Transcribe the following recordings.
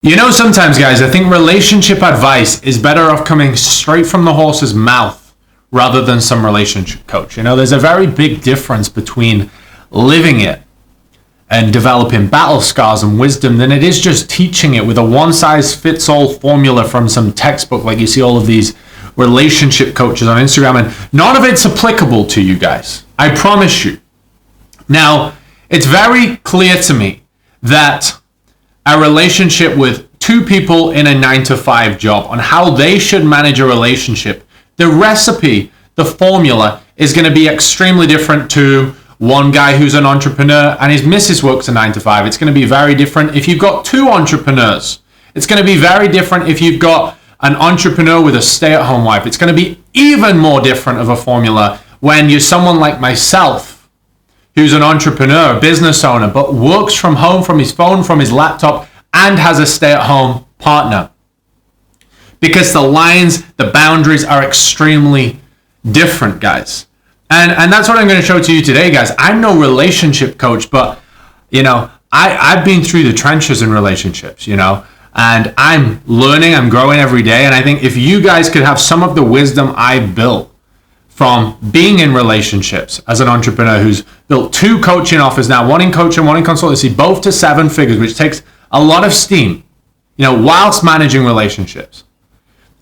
You know, sometimes, guys, I think relationship advice is better off coming straight from the horse's mouth rather than some relationship coach. You know, there's a very big difference between living it and developing battle scars and wisdom than it is just teaching it with a one-size-fits-all formula from some textbook like you see all of these relationship coaches on Instagram, and none of it's applicable to you guys. I promise you. Now, it's very clear to me that a relationship with two people in a 9-to-5 job on how they should manage a relationship, the recipe, the formula is going to be extremely different to one guy who's an entrepreneur and his missus works a 9-to-5. It's going to be very different if you've got two entrepreneurs. It's going to be very different if you've got an entrepreneur with a stay-at-home wife. It's going to be even more different of a formula when you're someone like myself, who's an entrepreneur, a business owner, but works from home, from his phone, from his laptop, and has a stay-at-home partner. Because the lines, the boundaries are extremely different, guys. And that's what I'm going to show to you today, guys. I'm no relationship coach, but, you know, I've been through the trenches in relationships, you know, and I'm learning, I'm growing every day. And I think if you guys could have some of the wisdom I built from being in relationships as an entrepreneur who's built two coaching offers now, one in coaching, one in consultancy, both to 7 figures, which takes a lot of steam, you know, whilst managing relationships.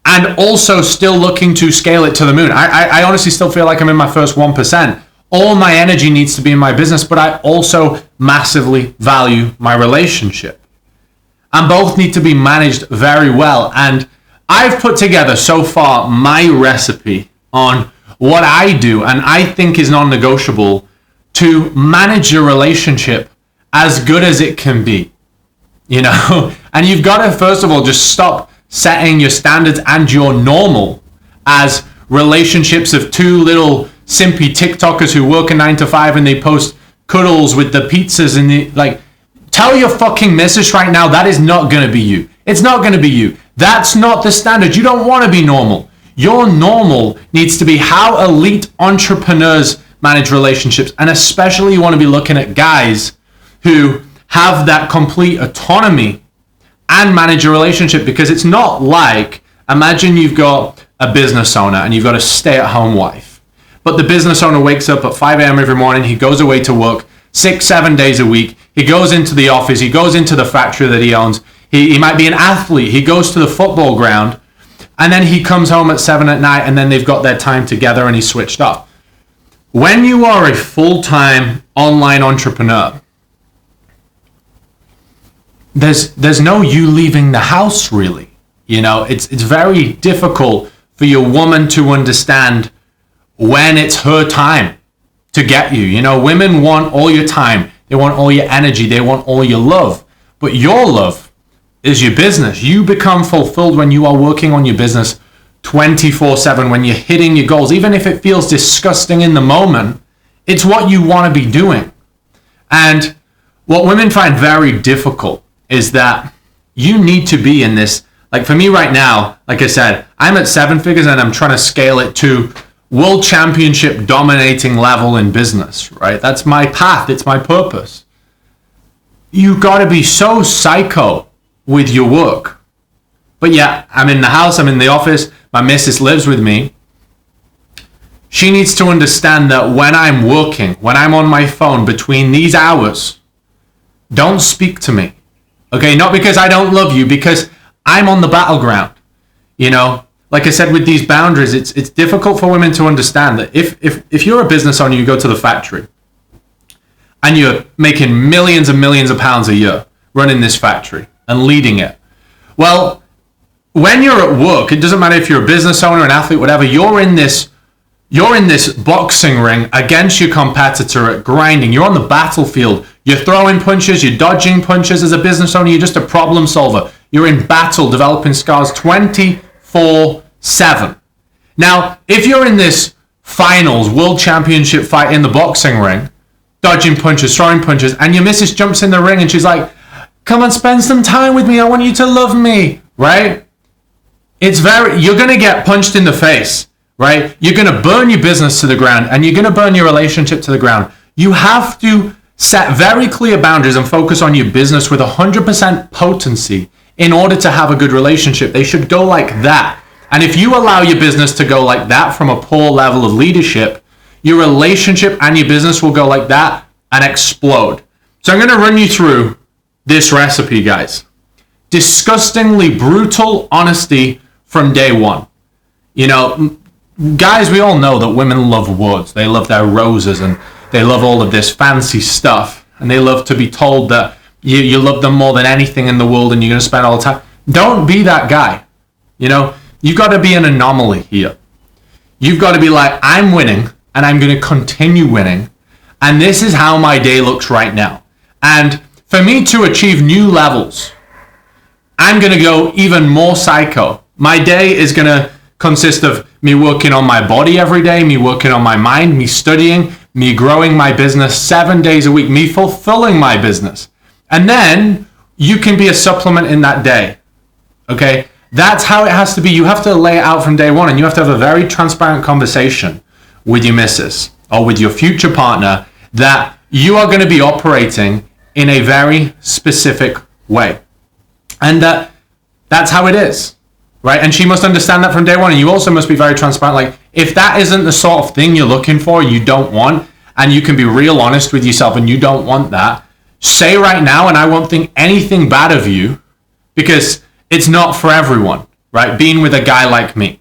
And also still looking to scale it to the moon. I honestly still feel like I'm in my first 1%. All my energy needs to be in my business, but I also massively value my relationship. And both need to be managed very well. And I've put together so far my recipe on what I do and I think is non-negotiable to manage your relationship as good as it can be. You know, and you've got to, first of all, just stop setting your standards and your normal as relationships of two little simpy TikTokers who work a 9-to-5 and they post cuddles with the pizzas and the, like, tell your fucking missus right now that is not going to be you. It's not going to be you. That's not the standard. You don't want to be normal. Your normal needs to be how elite entrepreneurs manage relationships. And especially you want to be looking at guys who have that complete autonomy and manage a relationship, because it's not like, imagine you've got a business owner and you've got a stay-at-home wife, but the business owner wakes up at 5 a.m. every morning, he goes away to work 6-7 days a week, he goes into the office, he goes into the factory that he owns, he might be an athlete, he goes to the football ground, and then he comes home at 7 at night, and then they've got their time together and he's switched off. When you are a full-time online entrepreneur, there's no you leaving the house, really. You know, it's very difficult for your woman to understand when it's her time to get you. You know, women want all your time. They want all your energy. They want all your love. But your love is your business. You become fulfilled when you are working on your business 24/7, when you're hitting your goals. Even if it feels disgusting in the moment, it's what you want to be doing. And what women find very difficult is that you need to be in this, like for me right now, like I said, I'm at 7 figures and I'm trying to scale it to world championship dominating level in business, right? That's my path, it's my purpose. You gotta be so psycho with your work. But yeah, I'm in the house, I'm in the office, my missus lives with me. She needs to understand that when I'm working, when I'm on my phone between these hours, don't speak to me. Okay, not because I don't love you, because I'm on the battleground. You know, like I said, with these boundaries, it's difficult for women to understand that if you're a business owner, you go to the factory and you're making millions and millions of pounds a year running this factory and leading it. Well, when you're at work, it doesn't matter if you're a business owner, an athlete, whatever, you're in this boxing ring against your competitor at grinding. You're on the battlefield. You're throwing punches, you're dodging punches. As a business owner, you're just a problem solver. You're in battle, developing scars 24/7. Now, if you're in this finals, world championship fight in the boxing ring, dodging punches, throwing punches, and your missus jumps in the ring and she's like, come and spend some time with me. I want you to love me, right? You're going to get punched in the face, right? You're going to burn your business to the ground and you're going to burn your relationship to the ground. You have to set very clear boundaries and focus on your business with 100% potency in order to have a good relationship. They should go like that. And if you allow your business to go like that from a poor level of leadership, your relationship and your business will go like that and explode. So I'm going to run you through this recipe, guys. Disgustingly brutal honesty from day one. You know, guys, we all know that women love words. They love their roses and they love all of this fancy stuff. And they love to be told that you love them more than anything in the world and you're going to spend all the time. Don't be that guy. You know, you've got to be an anomaly here. You've got to be like, I'm winning and I'm going to continue winning. And this is how my day looks right now. And for me to achieve new levels, I'm going to go even more psycho. My day is going to consist of me working on my body every day, me working on my mind, me studying, me growing my business 7 days a week, me fulfilling my business. And then you can be a supplement in that day. Okay? That's how it has to be. You have to lay it out from day one, and you have to have a very transparent conversation with your missus or with your future partner that you are going to be operating in a very specific way. And that's how it is, right? And she must understand that from day one. And you also must be very transparent. Like, if that isn't the sort of thing you're looking for, you don't want, and you can be real honest with yourself and you don't want that, say right now, and I won't think anything bad of you, because it's not for everyone, right? Being with a guy like me,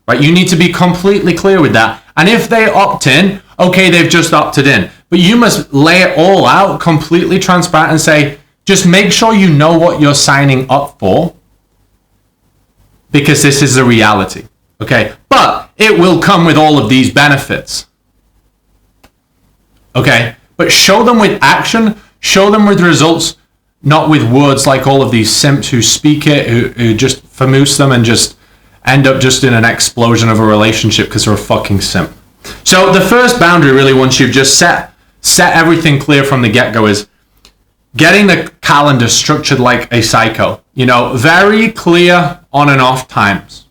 right? You need to be completely clear with that. And if they opt in, okay, they've just opted in. But you must lay it all out completely transparent and say, just make sure you know what you're signing up for, because this is a reality, okay? But it will come with all of these benefits, okay? But show them with action, show them with results, not with words like all of these simps who speak it, who just famous them and just end up just in an explosion of a relationship because they're a fucking simp. So the first boundary, really, once you've just set everything clear from the get-go, is getting the calendar structured like a psycho. You know, very clear on and off times.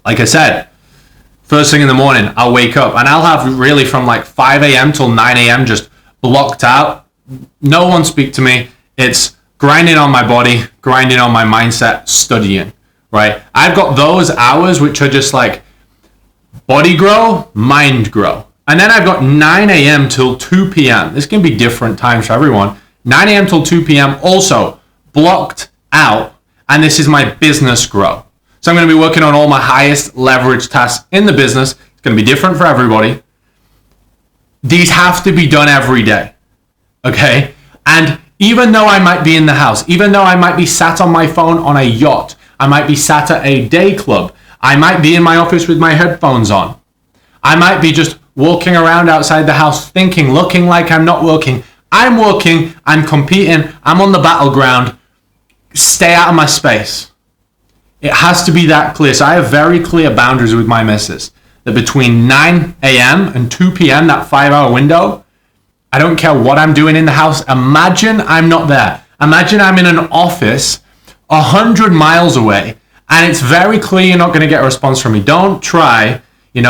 Like I said, first thing in the morning, I'll wake up and I'll have really from like 5 a.m. till 9 a.m. just blocked out. No one speak to me. It's grinding on my body, grinding on my mindset, studying, right? I've got those hours which are just like body grow, mind grow. And then I've got 9 a.m. till 2 p.m. This can be different times for everyone. 9 a.m. till 2 p.m. also blocked out. And this is my business grow. So I'm going to be working on all my highest leverage tasks in the business. It's going to be different for everybody. These have to be done every day. Okay? And even though I might be in the house, even though I might be sat on my phone on a yacht, I might be sat at a day club, I might be in my office with my headphones on, I might be just walking around outside the house thinking, looking like I'm not working. I'm working, I'm competing, I'm on the battleground. Stay out of my space. It has to be that clear. So I have very clear boundaries with my missus that between 9 a.m. and 2 p.m., that 5-hour window, I don't care what I'm doing in the house. Imagine I'm not there. Imagine I'm in an office 100 miles away, and it's very clear you're not going to get a response from me. Don't try,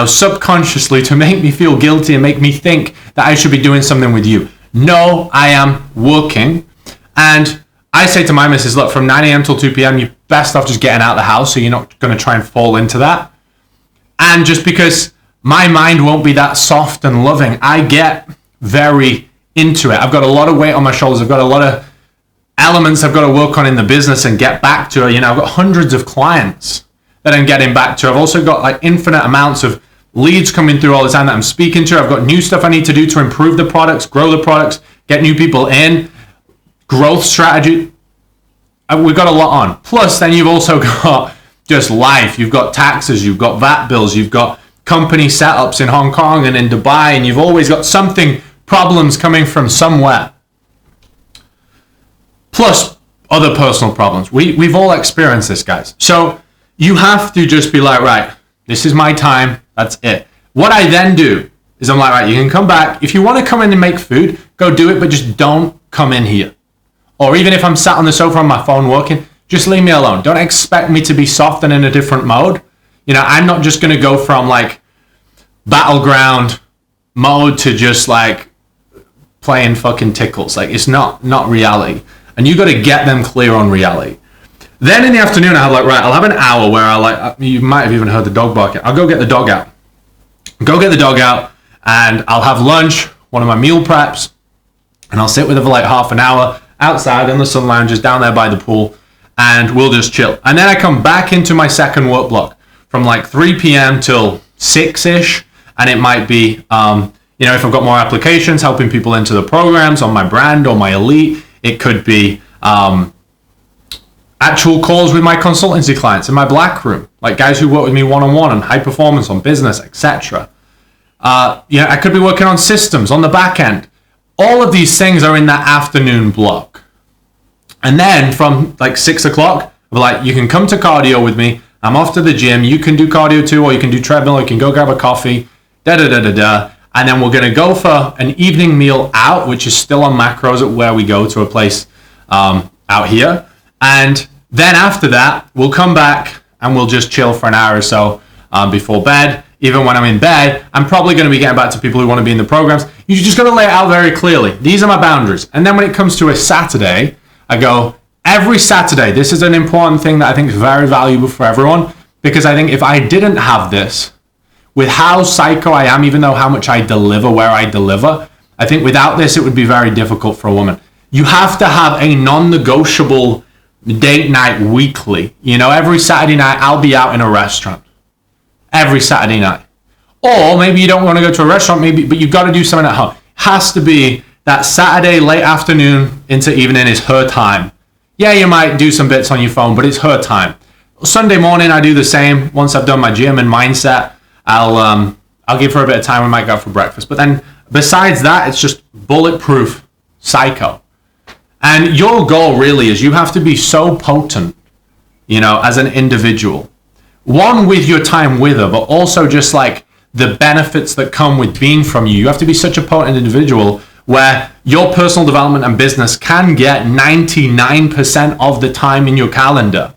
subconsciously to make me feel guilty and make me think that I should be doing something with you. No, I am working. And I say to my missus, look, from 9 a.m. till 2 p.m., you're best off just getting out of the house, so you're not going to try and fall into that. And just because my mind won't be that soft and loving, I get very into it. I've got a lot of weight on my shoulders. I've got a lot of elements I've got to work on in the business and get back to. I've got hundreds of clients that I'm getting back to. I've also got like infinite amounts of leads coming through all the time that I'm speaking to. I've got new stuff I need to do to improve the products, grow the products, get new people in, growth strategy. We've got a lot on. Plus, then you've also got just life. You've got taxes, you've got VAT bills, you've got company setups in Hong Kong and in Dubai, and you've always got problems coming from somewhere. Plus other personal problems. We've all experienced this, guys. So you have to just be like, right, this is my time. That's it. What I then do is I'm like, right, you can come back. If you want to come in and make food, go do it, but just don't come in here. Or even if I'm sat on the sofa on my phone working, just leave me alone. Don't expect me to be soft and in a different mode. I'm not just going to go from like battleground mode to just like playing fucking tickles. Like, it's not reality. And you got to get them clear on reality. Then in the afternoon, I have like, right, I'll have an hour where I like, you might have even heard the dog barking. I'll go get the dog out. And I'll have lunch, one of my meal preps, and I'll sit with her for like half an hour outside in the sun lounges down there by the pool, and we'll just chill. And then I come back into my second work block from like 3 p.m. till 6-ish, and it might be, if I've got more applications, helping people into the programs on my brand or my elite. It could be actual calls with my consultancy clients in my black room, like guys who work with me one-on-one on high performance, on business, etc. I could be working on systems on the back end. All of these things are in that afternoon block. And then from like 6 o'clock, I'm like, you can come to cardio with me. I'm off to the gym. You can do cardio too, or you can do treadmill, or you can go grab a coffee, And then we're going to go for an evening meal out, which is still on macros at where we go to a place out here. And then after that, we'll come back and we'll just chill for an hour or so before bed. Even when I'm in bed, I'm probably going to be getting back to people who want to be in the programs. You just got to lay it out very clearly. These are my boundaries. And then when it comes to a Saturday, I go, every Saturday, this is an important thing that I think is very valuable for everyone, because I think if I didn't have this, with how psycho I am, even though how much I deliver, where I deliver, I think without this, it would be very difficult for a woman. You have to have a non-negotiable date night weekly. Every Saturday night, I'll be out in a restaurant. Every Saturday night. Or maybe you don't want to go to a restaurant, but you've got to do something at home. Has to be that Saturday late afternoon into evening is her time. Yeah, you might do some bits on your phone, but it's her time. Sunday morning, I do the same. Once I've done my gym and mindset, I'll give her a bit of time. We might go for breakfast. But then besides that, it's just bulletproof psycho. And your goal really is you have to be so potent, as an individual. One, with your time with her, but also just like the benefits that come with being from you. You have to be such a potent individual where your personal development and business can get 99% of the time in your calendar.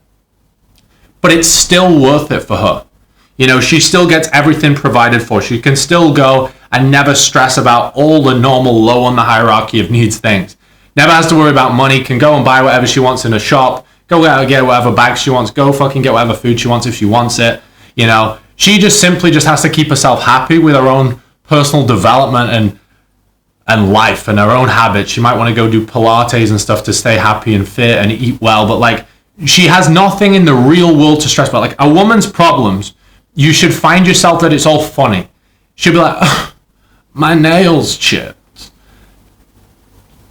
But it's still worth it for her. She still gets everything provided for. She can still go and never stress about all the normal low on the hierarchy of needs things. Never has to worry about money, can go and buy whatever she wants in a shop, go out and get whatever bag she wants, go fucking get whatever food she wants if she wants it. She just simply just has to keep herself happy with her own personal development and life and her own habits. She might want to go do Pilates and stuff to stay happy and fit and eat well, but like she has nothing in the real world to stress about. Like a woman's problems, you should find yourself that it's all funny. She'll be like, oh, my nails chipped.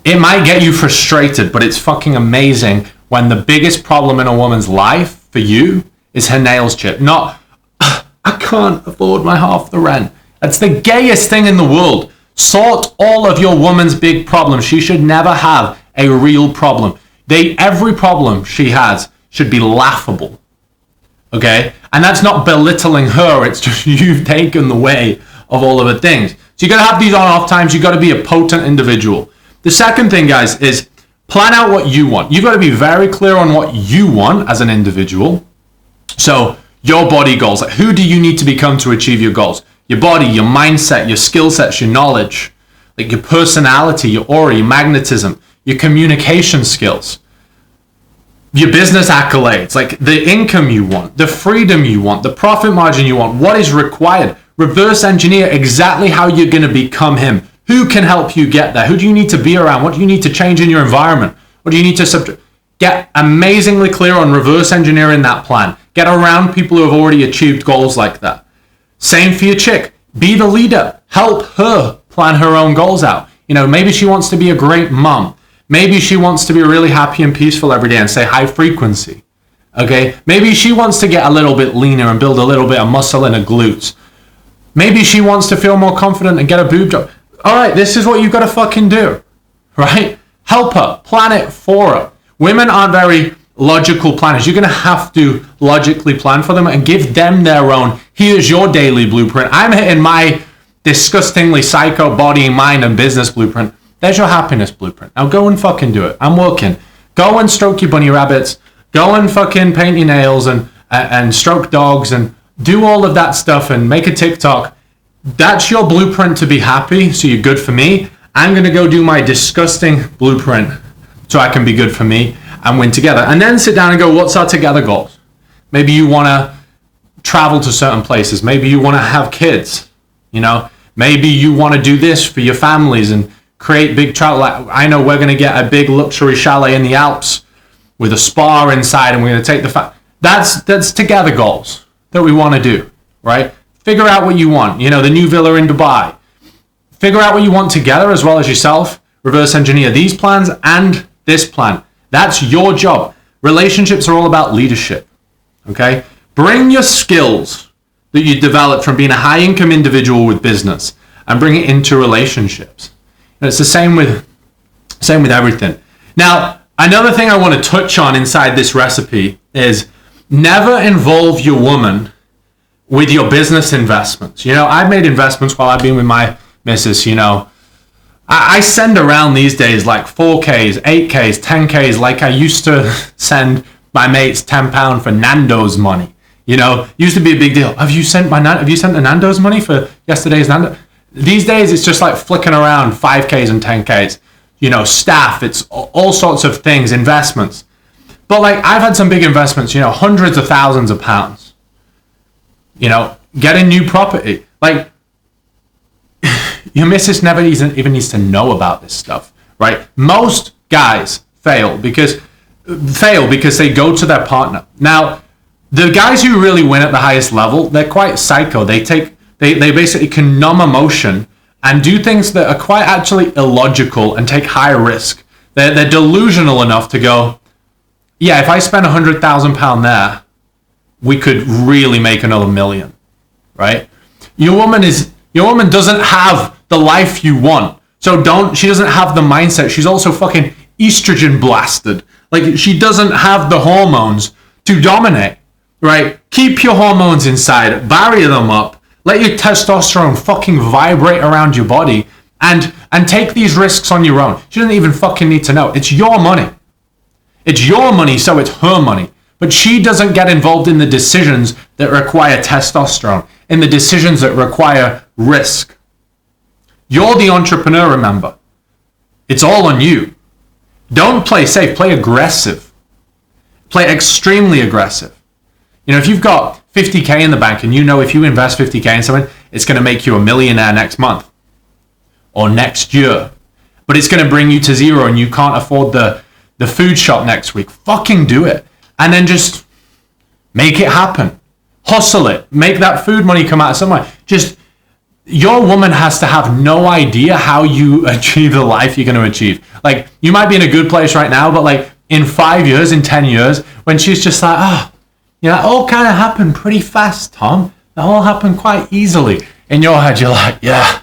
It might get you frustrated, but it's fucking amazing when the biggest problem in a woman's life for you is her nails chipped. Not, I can't afford my half the rent. That's the gayest thing in the world. Sort all of your woman's big problems. She should never have a real problem. Every problem she has should be laughable. Okay? And that's not belittling her. It's just you've taken the way of all of the things. So you got to have these on-off times. You got to be a potent individual. The second thing, guys, is plan out what you want. You've got to be very clear on what you want as an individual. So your body goals. Like who do you need to become to achieve your goals? Your body, your mindset, your skill sets, your knowledge, like your personality, your aura, your magnetism, your communication skills, your business accolades, like the income you want, the freedom you want, the profit margin you want, what is required. Reverse engineer exactly how you're going to become him. Who can help you get there? Who do you need to be around? What do you need to change in your environment? What do you need to get amazingly clear on reverse engineering that plan. Get around people who have already achieved goals like that. Same for your chick. Be the leader. Help her plan her own goals out. Maybe she wants to be a great mom. Maybe she wants to be really happy and peaceful every day and say high frequency. Okay? Maybe she wants to get a little bit leaner and build a little bit of muscle in her glutes. Maybe she wants to feel more confident and get a boob job. All right, this is what you've got to fucking do, right? Help her, plan it for her. Women aren't very logical planners. You're going to have to logically plan for them and give them their own, here's your daily blueprint. I'm hitting my disgustingly psycho body, mind, and business blueprint. There's your happiness blueprint. Now go and fucking do it. I'm working. Go and stroke your bunny rabbits. Go and fucking paint your nails and stroke dogs and do all of that stuff and make a TikTok. That's your blueprint to be happy, so you're good for me. I'm going to go do my disgusting blueprint so I can be good for me. and win together. And then sit down and go, what's our together goals? Maybe you want to travel to certain places. Maybe you want to have kids, you know. Maybe you want to do this for your families and create big travel. Like, I know we're going to get a big luxury chalet in the Alps with a spa inside, and we're going to take that's together goals that we want to do, right? Figure out what you want. You know, the new villa in Dubai. Figure out what you want together as well as yourself. Reverse engineer these plans and this plan. That's your job. Relationships are all about leadership, okay? Bring your skills that you developed from being a high-income individual with business and bring it into relationships. And it's the same with everything. Now, another thing I want to touch on inside this recipe is never involve your woman with your business investments. You know, I've made investments while I've been with my missus, you know. I send around these days like 4Ks, 8Ks, 10Ks, like I used to send my mates £10 for Nando's money. You know, used to be a big deal. Have you sent the Nando's money for yesterday's Nando's? These days, it's just like flicking around 5Ks and 10Ks. You know, staff, it's all sorts of things, investments. But like, I've had some big investments, you know, hundreds of thousands of pounds. You know, getting new property. Like, your missus never even needs to know about this stuff, right? Most guys fail because they go to their partner. Now, the guys who really win at the highest level, they're quite psycho. They basically can numb emotion and do things that are quite actually illogical and take high risk. They're delusional enough to go, yeah, if I spend £100,000 there, we could really make another $1 million, right? Your woman doesn't have the life you want. So she doesn't have the mindset. She's also fucking estrogen blasted. Like, she doesn't have the hormones to dominate, right? Keep your hormones inside, bury them up, let your testosterone fucking vibrate around your body, and take these risks on your own. She doesn't even fucking need to know. It's your money. It's your money, so it's her money. But she doesn't get involved in the decisions that require testosterone, in the decisions that require risk. You're the entrepreneur, remember. It's all on you. Don't play safe, play aggressive. Play extremely aggressive. You know, if you've got 50K in the bank and you know if you invest 50K in something, it's going to make you a millionaire next month or next year, but it's going to bring you to zero and you can't afford the food shop next week, fucking do it. And then just make it happen. Hustle it. Make that food money come out of somewhere. Your woman has to have no idea how you achieve the life you're going to achieve. Like, you might be in a good place right now, but like in 5 years, in 10 years, when she's just like, you know, it all kind of happened pretty fast, Tom. It all happened quite easily. In your head, you're like, yeah,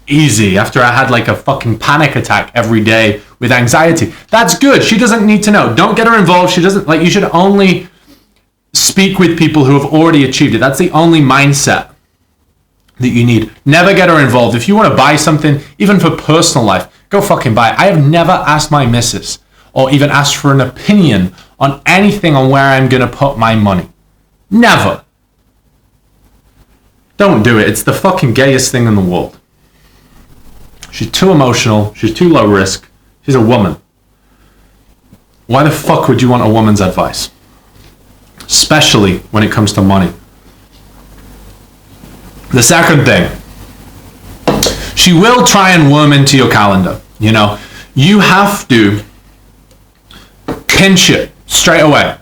easy. After I had like a fucking panic attack every day with anxiety. That's good. She doesn't need to know. Don't get her involved. She doesn't, like, you should only speak with people who have already achieved it. That's the only mindset that you need. Never get her involved. If you want to buy something, even for personal life, go fucking buy it. I have never asked my missus or even asked for an opinion on anything on where I'm going to put my money. Never. Don't do it. It's the fucking gayest thing in the world. She's too emotional. She's too low risk. She's a woman. Why the fuck would you want a woman's advice? Especially when it comes to money. The second thing, she will try and worm into your calendar. You know, you have to pinch it straight away.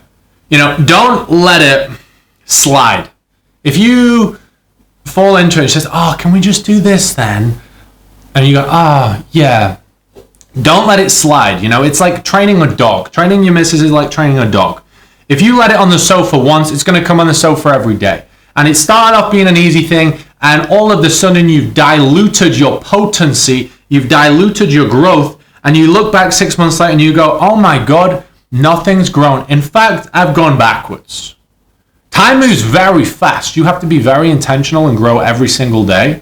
You know, don't let it slide. If you fall into it, she says, can we just do this then? And you go, yeah. Don't let it slide. You know, it's like training a dog. Training your missus is like training a dog. If you let it on the sofa once, it's going to come on the sofa every day. And it started off being an easy thing, and all of a sudden you've diluted your potency, you've diluted your growth, and you look back 6 months later and you go, oh my God, nothing's grown. In fact, I've gone backwards. Time moves very fast. You have to be very intentional and grow every single day.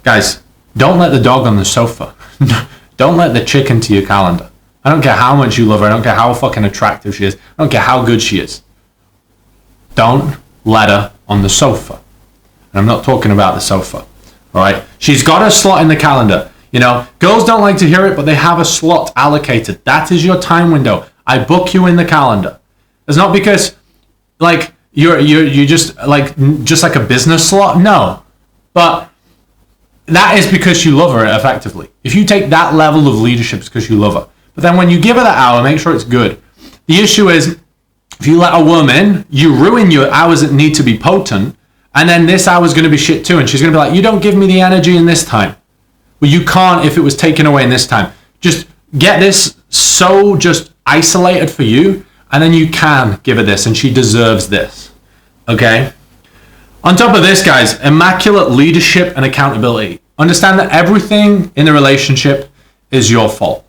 Guys, don't let the dog on the sofa. Don't let the chick into your calendar. I don't care how much you love her. I don't care how fucking attractive she is. I don't care how good she is. Don't let her on the sofa. And I'm not talking about the sofa. All right? She's got a slot in the calendar. You know, girls don't like to hear it, but they have a slot allocated. That is your time window. I book you in the calendar. It's not because like you're just like a business slot. No, but that is because you love her effectively. If you take that level of leadership, it's because you love her. But then when you give her that hour, make sure it's good. The issue is if you let a woman, you ruin your hours that need to be potent, and then this hour is going to be shit too, and she's going to be like, you don't give me the energy in this time. Well, you can't if it was taken away in this time. Just get this so just isolated for you, and then you can give her this, and she deserves this. Okay? On top of this, guys, immaculate leadership and accountability. Understand that everything in the relationship is your fault.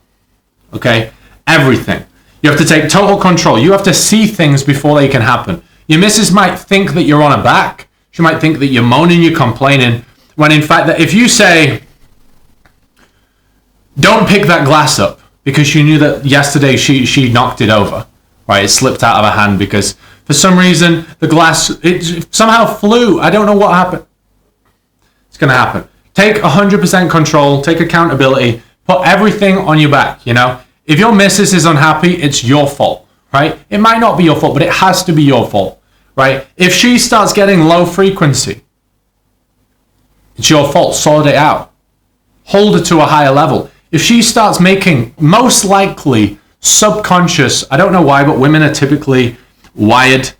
Okay? Everything. You have to take total control. You have to see things before they can happen. Your missus might think that you're on her back. She might think that you're moaning, you're complaining, when in fact that if you say, don't pick that glass up because you knew that yesterday she knocked it over, right? It slipped out of her hand because for some reason the glass, it somehow flew. I don't know what happened. It's going to happen. Take 100% control, take accountability, put everything on your back, you know? If your missus is unhappy, it's your fault, right? It might not be your fault, but it has to be your fault, right? If she starts getting low frequency, it's your fault. Sort it out. Hold her to a higher level. If she starts making, most likely, subconscious, I don't know why, but women are typically wired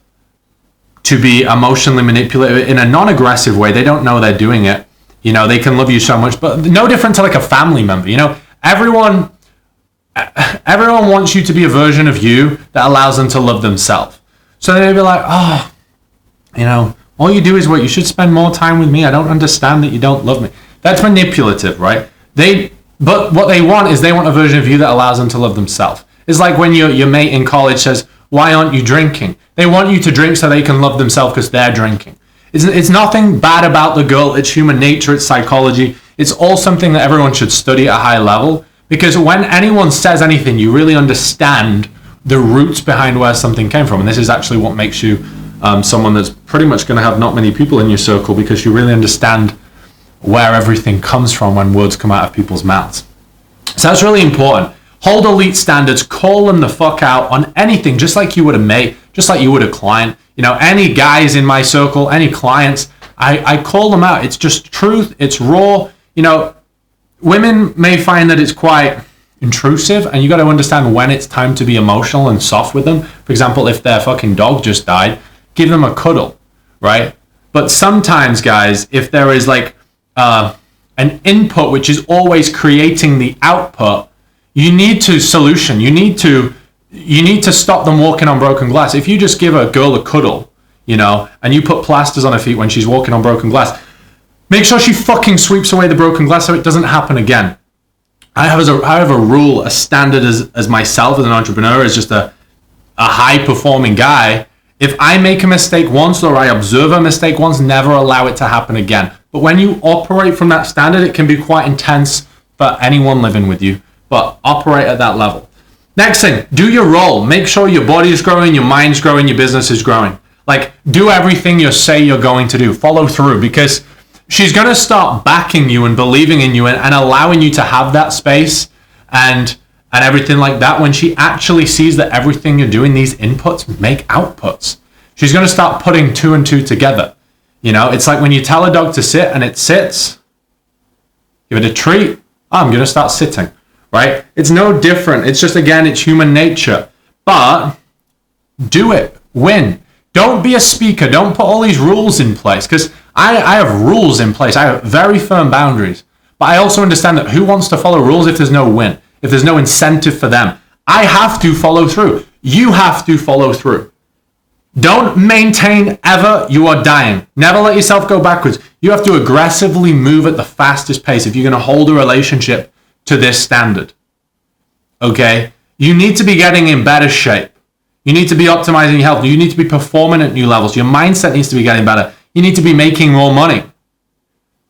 to be emotionally manipulated in a non-aggressive way. They don't know they're doing it. You know, they can love you so much, but no different to like a family member. You know, everyone wants you to be a version of you that allows them to love themselves. So they'll be like, oh, you know, all you do is what? You should spend more time with me. I don't understand that you don't love me. That's manipulative, right? But what they want is they want a version of you that allows them to love themselves. It's like when your mate in college says, why aren't you drinking? They want you to drink so they can love themselves because they're drinking. It's nothing bad about the girl. It's human nature. It's psychology. It's all something that everyone should study at a high level. Because when anyone says anything, you really understand the roots behind where something came from. And this is actually what makes you someone that's pretty much going to have not many people in your circle, because you really understand where everything comes from when words come out of people's mouths. So that's really important. Hold elite standards, call them the fuck out on anything, just like you would a mate, just like you would a client. You know, any guys in my circle, any clients, I call them out. It's just truth, it's raw. You know, women may find that it's quite intrusive, and you got to understand when it's time to be emotional and soft with them. For example, if their fucking dog just died, give them a cuddle, right? But sometimes, guys, if there is like an input which is always creating the output, you need to solution. You need to stop them walking on broken glass. If you just give a girl a cuddle, you know, and you put plasters on her feet when she's walking on broken glass, make sure she fucking sweeps away the broken glass so it doesn't happen again. I have a rule, a standard as myself as an entrepreneur, as just a high performing guy. If I make a mistake once or I observe a mistake once, never allow it to happen again. But when you operate from that standard, it can be quite intense for anyone living with you. But operate at that level. Next thing, do your role. Make sure your body is growing, your mind's growing, your business is growing. Like, do everything you say you're going to do. Follow through, because she's going to start backing you and believing in you and allowing you to have that space and everything like that. When she actually sees that everything you're doing, these inputs make outputs, she's going to start putting two and two together. You know, it's like when you tell a dog to sit and it sits, give it a treat. Oh, I'm going to start sitting, right? It's no different. It's just, again, it's human nature. But do it. Win. Don't be a speaker. Don't put all these rules in place, because I have rules in place. I have very firm boundaries. But I also understand that who wants to follow rules if there's no win, if there's no incentive for them? I have to follow through. You have to follow through. Don't maintain ever. You are dying. Never let yourself go backwards. You have to aggressively move at the fastest pace if you're going to hold a relationship to this standard. Okay? You need to be getting in better shape. You need to be optimizing your health. You need to be performing at new levels. Your mindset needs to be getting better. You need to be making more money.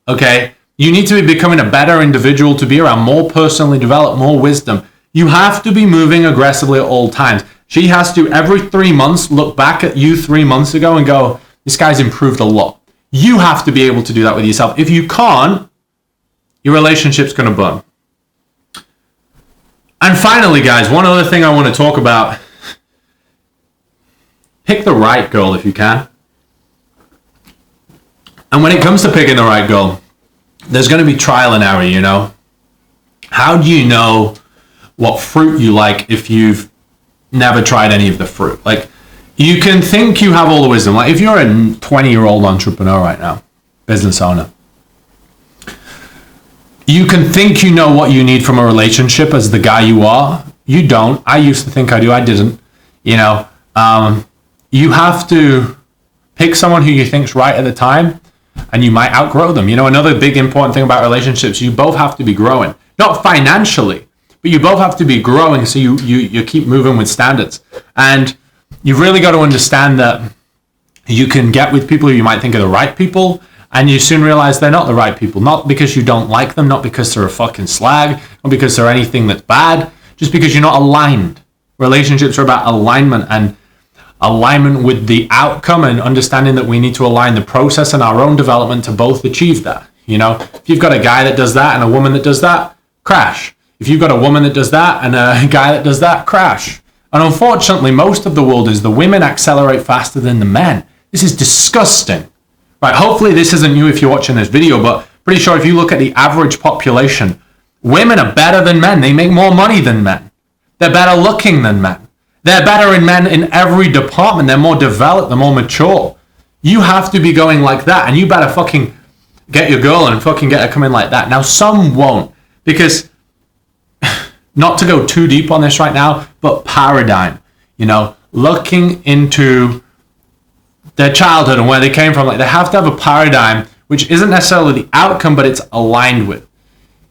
Okay? You need to be becoming a better individual, to be around, more personally developed, more wisdom. You have to be moving aggressively at all times. She has to, every 3 months, look back at you 3 months ago and go, this guy's improved a lot. You have to be able to do that with yourself. If you can't, your relationship's going to burn. And finally, guys, one other thing I want to talk about. Pick the right girl if you can. And when it comes to picking the right girl, there's going to be trial and error, you know. How do you know what fruit you like if you've never tried any of the fruit? Like, you can think you have all the wisdom. Like, if you're a 20-year-old entrepreneur right now, business owner, you can think you know what you need from a relationship as the guy you are. You don't. I used to think I do. I didn't. You know, you have to pick someone who you think's right at the time, and you might outgrow them. You know, another big important thing about relationships, you both have to be growing. Not financially, but you both have to be growing so you keep moving with standards. And you've really got to understand that you can get with people who you might think are the right people, and you soon realize they're not the right people. Not because you don't like them, not because they're a fucking slag, not because they're anything that's bad, just because you're not aligned. Relationships are about alignment, and alignment with the outcome, and understanding that we need to align the process and our own development to both achieve that. You know, if you've got a guy that does that and a woman that does that, crash. If you've got a woman that does that and a guy that does that, crash. And unfortunately, most of the world is the women accelerate faster than the men. This is disgusting. Right, hopefully this isn't you if you're watching this video, but pretty sure if you look at the average population, women are better than men. They make more money than men. They're better looking than men. They're better in men in every department. They're more developed. They're more mature. You have to be going like that, and you better fucking get your girl and fucking get her coming like that. Now, some won't, because not to go too deep on this right now, but paradigm, you know, looking into their childhood and where they came from, like they have to have a paradigm which isn't necessarily the outcome, but it's aligned with.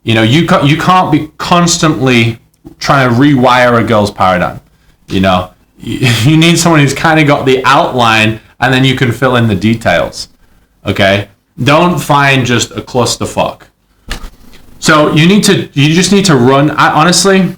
You know, you can't be constantly trying to rewire a girl's paradigm. You know, you need someone who's kind of got the outline, and then you can fill in the details. Okay, don't find just a clusterfuck. So you just need to run. Honestly,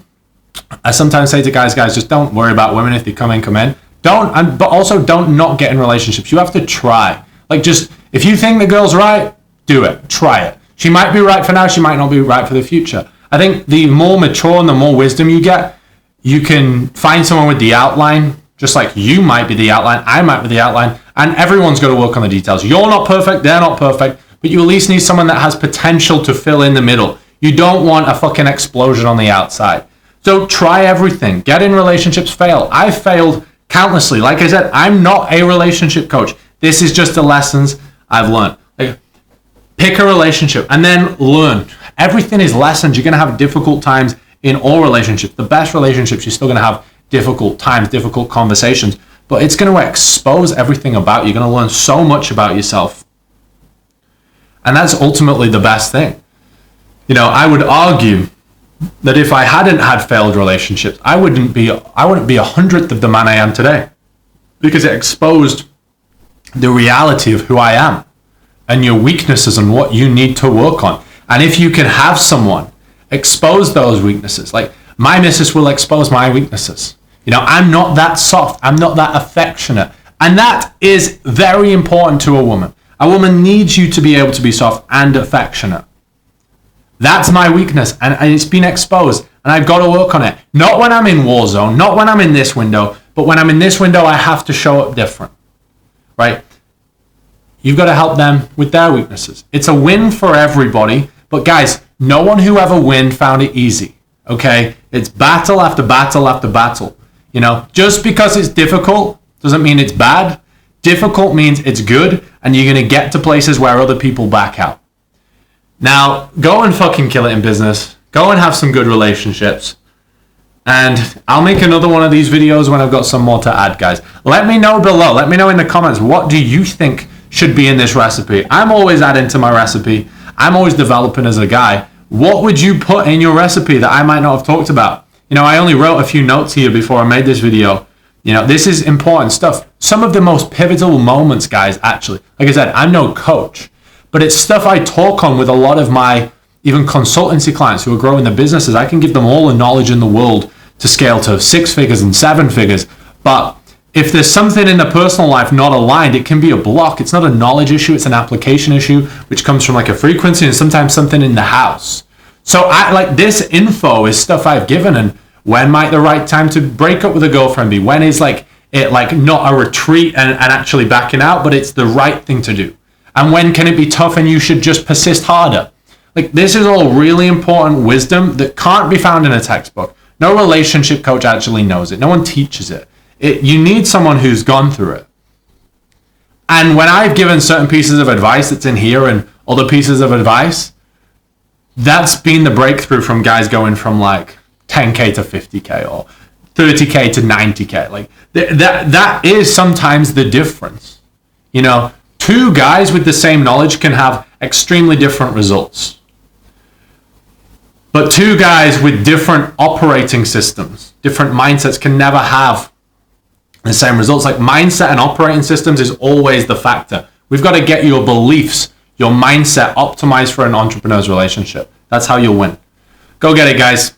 I sometimes say to guys, just don't worry about women. If they come in. But also don't not get in relationships. You have to try. Like, just, if you think the girl's right, do it. Try it. She might be right for now. She might not be right for the future. I think the more mature and the more wisdom you get, you can find someone with the outline, just like you might be the outline, I might be the outline, and everyone's got to work on the details. You're not perfect, they're not perfect, but you at least need someone that has potential to fill in the middle. You don't want a fucking explosion on the outside. So try everything. Get in relationships, fail. I failed countlessly. Like I said, I'm not a relationship coach. This is just the lessons I've learned. Like, pick a relationship and then learn. Everything is lessons. You're going to have difficult times in all relationships. The best relationships, you're still going to have difficult times, difficult conversations, but it's going to expose everything about you. You're going to learn so much about yourself. And that's ultimately the best thing. You know, I would argue that if I hadn't had failed relationships, I wouldn't be 100th of the man I am today, because it exposed the reality of who I am and your weaknesses and what you need to work on. And if you can have someone expose those weaknesses, like my missus will expose my weaknesses. You know, I'm not that soft. I'm not that affectionate. And that is very important to a woman. A woman needs you to be able to be soft and affectionate. That's my weakness, and it's been exposed, and I've got to work on it. Not when I'm in war zone, not when I'm in this window, but when I'm in this window, I have to show up different, right? You've got to help them with their weaknesses. It's a win for everybody, but guys, no one who ever won found it easy, okay? It's battle after battle after battle. You know, just because it's difficult doesn't mean it's bad. Difficult means it's good, and you're going to get to places where other people back out. Now, go and fucking kill it in business. Go and have some good relationships. And I'll make another one of these videos when I've got some more to add, guys. Let me know below. Let me know in the comments, what do you think should be in this recipe? I'm always adding to my recipe. I'm always developing as a guy. What would you put in your recipe that I might not have talked about? You know, I only wrote a few notes here before I made this video. You know, this is important stuff. Some of the most pivotal moments, guys, actually. Like I said, I'm no coach, but it's stuff I talk on with a lot of my even consultancy clients who are growing their businesses. I can give them all the knowledge in the world to scale to 6 figures and 7 figures. But if there's something in the personal life not aligned, it can be a block. It's not a knowledge issue, it's an application issue, which comes from like a frequency and sometimes something in the house. So I like this info is stuff I've given, and when might the right time to break up with a girlfriend be? When is like it like not a retreat and actually backing out, but it's the right thing to do? And when can it be tough and you should just persist harder? Like this is all really important wisdom that can't be found in a textbook. No relationship coach actually knows it. No one teaches it. You need someone who's gone through it. And when I've given certain pieces of advice that's in here and other pieces of advice, that's been the breakthrough from guys going from like 10K to 50K or 30K to 90K. Like that is sometimes the difference. You know, two guys with the same knowledge can have extremely different results. But two guys with different operating systems, different mindsets can never have the same results. Like mindset and operating systems is always the factor. We've got to get your beliefs, your mindset optimized for an entrepreneur's relationship. That's how you'll win. Go get it, guys.